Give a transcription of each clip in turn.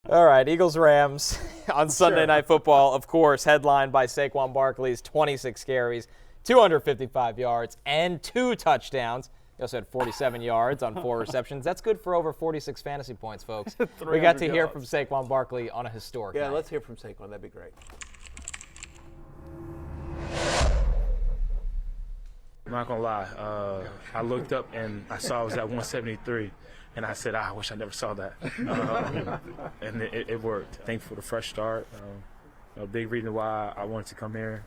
All right, Eagles-Rams on Sunday Night Football, of course, headlined by Saquon Barkley's 26 carries, 255 yards, and 2 touchdowns. He also had 47 yards on 4 receptions. That's good for over 46 fantasy points, folks. We got to hear from Saquon Barkley on a historic night. Let's hear from Saquon. That'd be great. I'm not going to lie. I looked up and I saw I was at 173. And I said, I wish I never saw that. And it worked. Thankful for the fresh start. A big reason why I wanted to come here.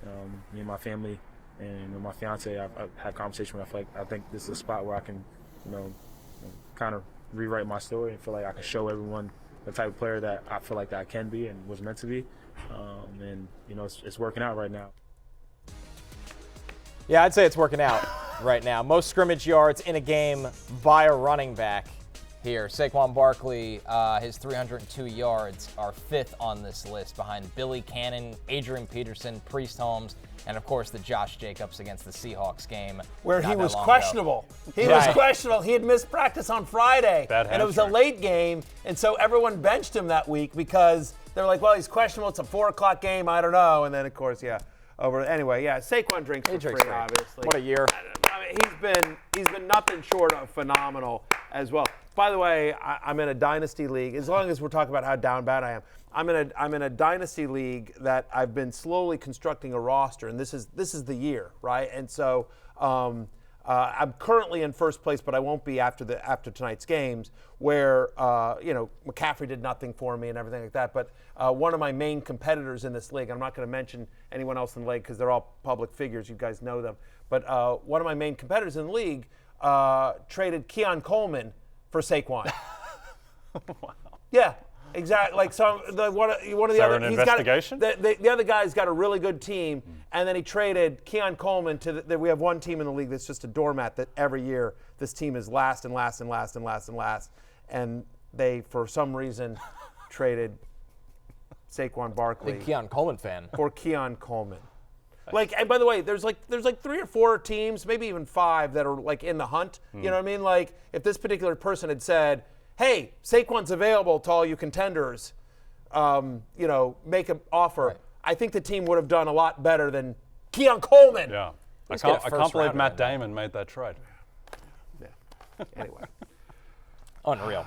Me and my family and my fiance, I've had conversation with. I think this is a spot where I can, kind of rewrite my story and feel like I can show everyone the type of player that I feel like that I can be and was meant to be. And it's working out right now. Yeah, I'd say it's working out right now. Most scrimmage yards in a game by a running back. Here, Saquon Barkley, his 302 yards are 5th on this list behind Billy Cannon, Adrian Peterson, Priest Holmes, and of course the Josh Jacobs against the Seahawks game. Where he was questionable. He was questionable. He had missed practice on Friday. And it was a late game, and so everyone benched him that week because they were like, well, he's questionable. It's a 4 o'clock game. I don't know. And then, of course, Saquon drinks for free, obviously. What a year. He's been nothing short of phenomenal as well. By the way, I'm in a dynasty league. As long as we're talking about how down bad I am, I'm in a dynasty league that I've been slowly constructing a roster, and this is the year, right? And so I'm currently in first place, but I won't be after tonight's games, where McCaffrey did nothing for me and everything like that. But one of my main competitors in this league, I'm not going to mention anyone else in the league because they're all public figures. You guys know them. But one of my main competitors in the league traded Keon Coleman for Saquon. Wow. Yeah, exactly. Like one of the other. An investigation? The other guy's got a really good team, and then he traded Keon Coleman we have one team in the league that's just a doormat. That every year this team is last and last and last and last and last, and they for some reason traded Saquon Barkley. Big Keon Coleman fan. For Keon Coleman. And by the way, there's like 3 or 4 teams, maybe even 5 that are like in the hunt. You know what I mean? Like if this particular person had said, "Hey, Saquon's available to all you contenders, make an offer." Right. I think the team would have done a lot better than Keon Coleman. Yeah, I can't believe Matt Damon made that trade. Yeah. Anyway, unreal.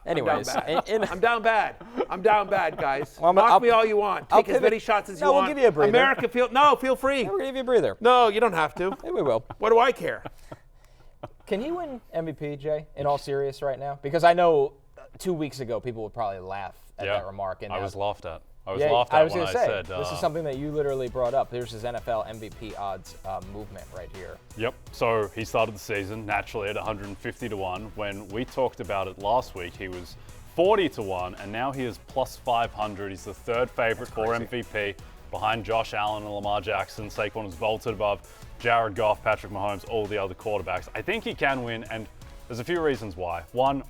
Anyways, I'm down bad. I'm down bad, guys. Knock me all you want. Take as many shots as you want. We'll give you a breather. America, feel free. We'll give you a breather. No, you don't have to. Maybe we will. What do I care? Can he win MVP, Jay, in all seriousness right now? Because I know 2 weeks ago people would probably laugh at that remark. And I was laughed at. I was said this is something that you literally brought up. There's his NFL MVP odds movement right here. Yep. So he started the season naturally at 150 to 1. When we talked about it last week, he was 40 to 1, and now he is plus 500. He's the 3rd favorite for MVP behind Josh Allen and Lamar Jackson. Saquon was vaulted above Jared Goff, Patrick Mahomes, all the other quarterbacks. I think he can win, and there's a few reasons why. One,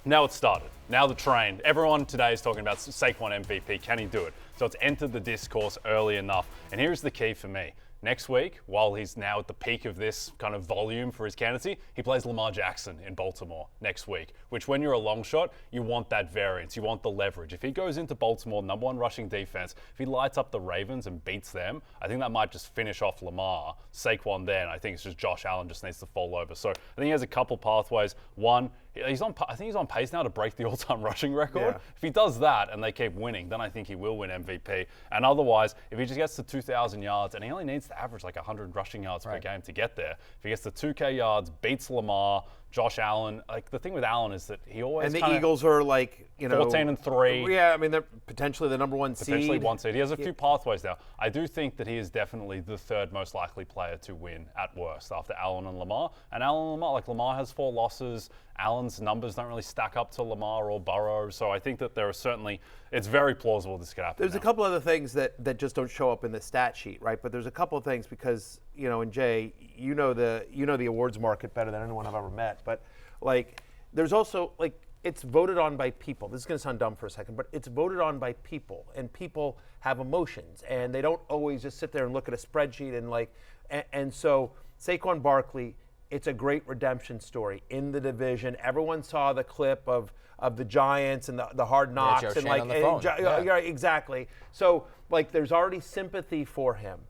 now it's started. Now the train. Everyone today is talking about Saquon MVP. Can he do it? So it's entered the discourse early enough. And here's the key for me. Next week, while he's now at the peak of this kind of volume for his candidacy, he plays Lamar Jackson in Baltimore next week, which when you're a long shot, you want that variance. You want the leverage. If he goes into Baltimore, number 1 rushing defense, if he lights up the Ravens and beats them, I think that might just finish off Lamar. Saquon then, I think it's just Josh Allen just needs to fall over. So I think he has a couple pathways. One, I think he's on pace now to break the all-time rushing record. Yeah. If he does that and they keep winning, then I think he will win MVP. And otherwise, if he just gets to 2,000 yards, and he only needs to average like 100 rushing yards per game to get there. If he gets to 2K yards, beats Lamar, Josh Allen. Like the thing with Allen is that he always and the Eagles are 14-3. Yeah, I mean they're potentially the number 1 seed. Potentially 1 seed. He has a few pathways now. I do think that he is definitely the 3rd most likely player to win at worst after Allen and Lamar. And Allen and Lamar, Lamar has 4 losses. Allen's numbers don't really stack up to Lamar or Burrow. So I think that there are certainly, it's very plausible this could happen. There's a couple other things that just don't show up in the stat sheet, right? But there's a couple of things because, and Jay, you know the awards market better than anyone I've ever met. But there's also it's voted on by people. This is going to sound dumb for a second, but it's voted on by people, and people have emotions, and they don't always just sit there and look at a spreadsheet and so Saquon Barkley it's a great redemption story in the division. Everyone saw the clip of the Giants and the Hard Knocks Joe and Shane on the phone. yeah, exactly. So like there's already sympathy for him.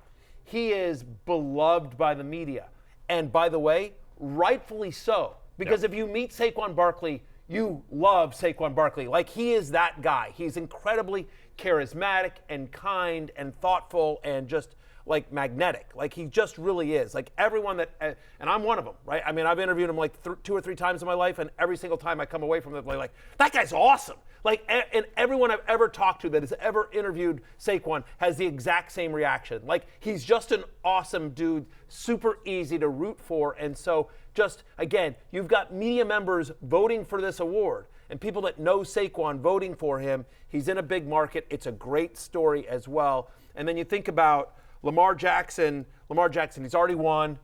He is beloved by the media, and by the way, rightfully so. Because if you meet Saquon Barkley, you love Saquon Barkley. Like, he is that guy. He's incredibly charismatic and kind and thoughtful and just, like, magnetic. Like, he just really is. Like, everyone that – and I'm one of them, right? I mean, I've interviewed him, like, 2 or 3 times in my life, and every single time I come away from it, like, that guy's awesome. Like, and everyone I've ever talked to that has ever interviewed Saquon has the exact same reaction. Like, he's just an awesome dude, super easy to root for. And so, just, again, you've got media members voting for this award and people that know Saquon voting for him. He's in a big market. It's a great story as well. And then you think about Lamar Jackson, he's already won,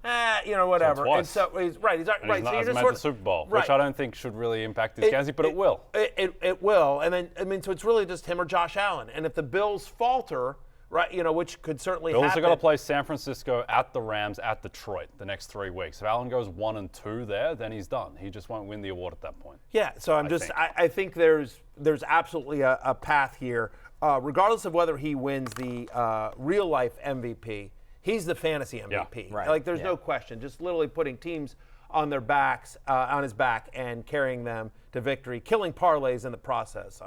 whatever. So and so he's right. He's right. He's so not you're made the Super Bowl, which I don't think should really impact his chances, but it will. It will. And then, I mean, so it's really just him or Josh Allen. And if the Bills falter, right, which could certainly happen. Bills are going to play San Francisco, at the Rams, at Detroit the next 3 weeks. If Allen goes 1-2 there, then he's done. He just won't win the award at that point. Yeah, so I think there's absolutely a path here. Regardless of whether he wins the real life MVP, he's the fantasy MVP. Yeah, right. Like, there's no question. Just literally putting teams on their backs, on his back, and carrying them to victory, killing parlays in the process.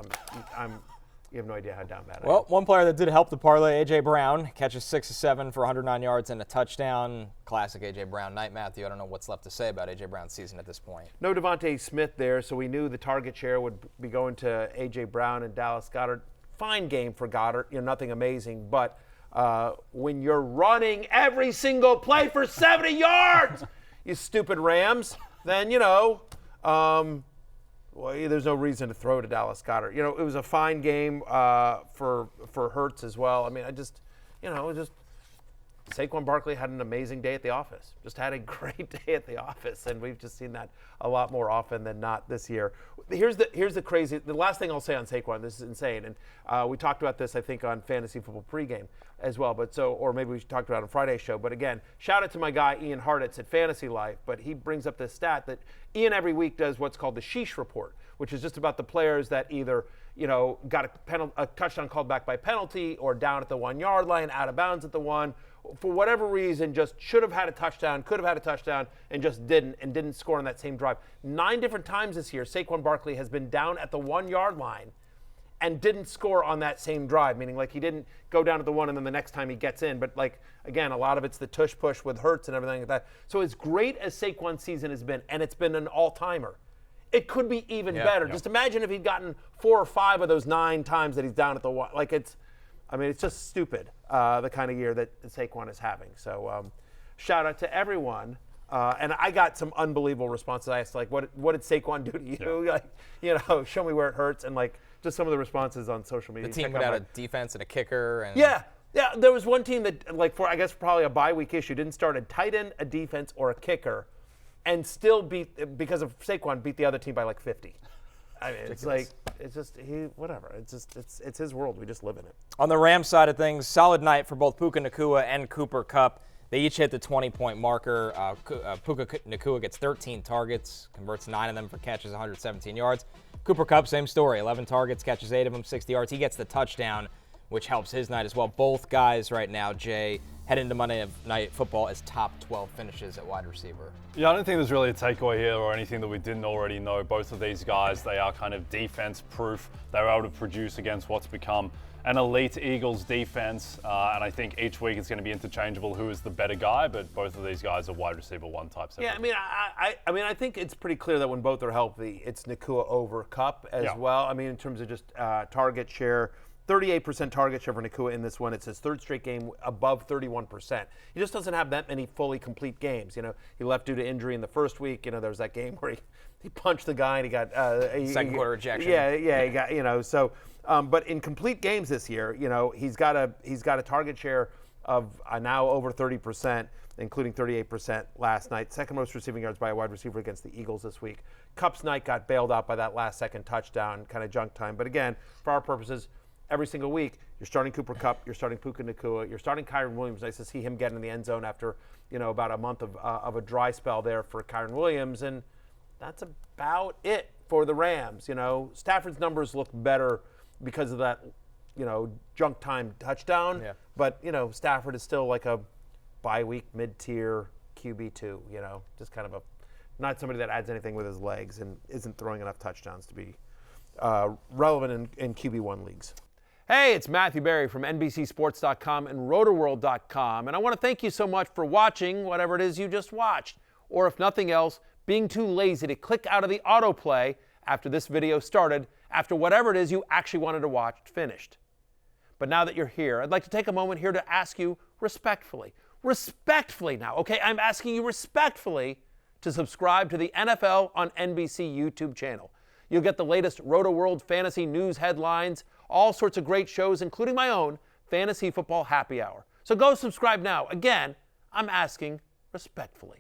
You have no idea how down bad I am. Well, one player that did help the parlay, A.J. Brown, catches 6 of 7 for 109 yards and a touchdown. Classic A.J. Brown night, Matthew. I don't know what's left to say about A.J. Brown's season at this point. No Devontae Smith there, so we knew the target share would be going to A.J. Brown and Dallas Goedert. Fine game for Goddard, nothing amazing, but when you're running every single play for 70 yards, you stupid Rams, then, there's no reason to throw to Dallas Goedert. It was a fine game for Hurts as well. I mean, Saquon Barkley had an amazing day at the office. Just had a great day at the office, and we've just seen that a lot more often than not this year. Here's the last thing I'll say on Saquon. This is insane, and we talked about this, I think, on Fantasy Football Pregame as well. Or maybe we talked about it on Friday's show. But again, shout out to my guy Ian Hartitz at Fantasy Life. But he brings up this stat that Ian every week does what's called the Sheesh Report, which is just about the players that either got a touchdown called back by penalty, or down at the 1 yard line, out of bounds at the 1. For whatever reason, just should have had a touchdown, could have had a touchdown, and just didn't score on that same drive. 9 different times this year, Saquon Barkley has been down at the 1 yard line and didn't score on that same drive, meaning like he didn't go down at the 1 and then the next time he gets in. But like, again, a lot of it's the tush push with Hurts and everything like that. So as great as Saquon's season has been, and it's been an all-timer, it could be even better. Just imagine if he'd gotten 4 or 5 of those 9 times that he's down at the 1. Like, it's just stupid, the kind of year that Saquon is having. So shout out to everyone. And I got some unbelievable responses. I asked, like, what did Saquon do to you? Yeah. Like, show me where it hurts. And, like, just some of the responses on social media. The team without a defense and a kicker. And Yeah, there was one team that, like, for I guess probably a bye week issue, didn't start a tight end, a defense, or a kicker, and still because of Saquon, beat the other team by like 50. I mean, it's like, it's just, whatever. It's his world. We just live in it. On the Rams side of things, solid night for both Puka Nacua and Cooper Kupp. They each hit the 20-point marker. Puka Nacua gets 13 targets, converts 9 of them for catches, 117 yards. Cooper Kupp, same story, 11 targets, catches 8 of them, 60 yards. He gets the touchdown, which helps his night as well. Both guys right now, Jay, head into Monday Night Football as top 12 finishes at wide receiver. Yeah, I don't think there's really a takeaway here or anything that we didn't already know. Both of these guys, they are kind of defense-proof. They were able to produce against what's become an elite Eagles defense, and I think each week it's going to be interchangeable who is the better guy, but both of these guys are wide receiver 1 types. Yeah, I mean, I think it's pretty clear that when both are healthy, it's Nacua over Kupp as well. I mean, in terms of just target share, 38% target share for Nacua in this one. It's his 3rd straight game above 31%. He just doesn't have that many fully complete games. He left due to injury in the first week. There was that game where he punched the guy and he got second quarter ejection. Yeah, he got so. But in complete games this year, he's got a target share of now over 30%, including 38% last night. Second most receiving yards by a wide receiver against the Eagles this week. Kupp's night got bailed out by that last-second touchdown, kind of junk time. But again, for our purposes, every single week, you're starting Cooper Kupp, you're starting Puka Nacua, you're starting Kyron Williams. Nice to see him get in the end zone after, about a month of a dry spell there for Kyron Williams. And that's about it for the Rams. Stafford's numbers look better because of that, junk time touchdown. Yeah. But, Stafford is still like a bye-week mid-tier QB2, just kind of not somebody that adds anything with his legs and isn't throwing enough touchdowns to be relevant in QB1 leagues. Hey, it's Matthew Berry from NBCSports.com and Rotoworld.com, and I want to thank you so much for watching whatever it is you just watched, or if nothing else, being too lazy to click out of the autoplay after this video started, after whatever it is you actually wanted to watch finished. But now that you're here, I'd like to take a moment here to ask you respectfully now, okay? I'm asking you respectfully to subscribe to the NFL on NBC YouTube channel. You'll get the latest Roto-World fantasy news headlines, all sorts of great shows, including my own Fantasy Football Happy Hour. So go subscribe now. Again, I'm asking respectfully.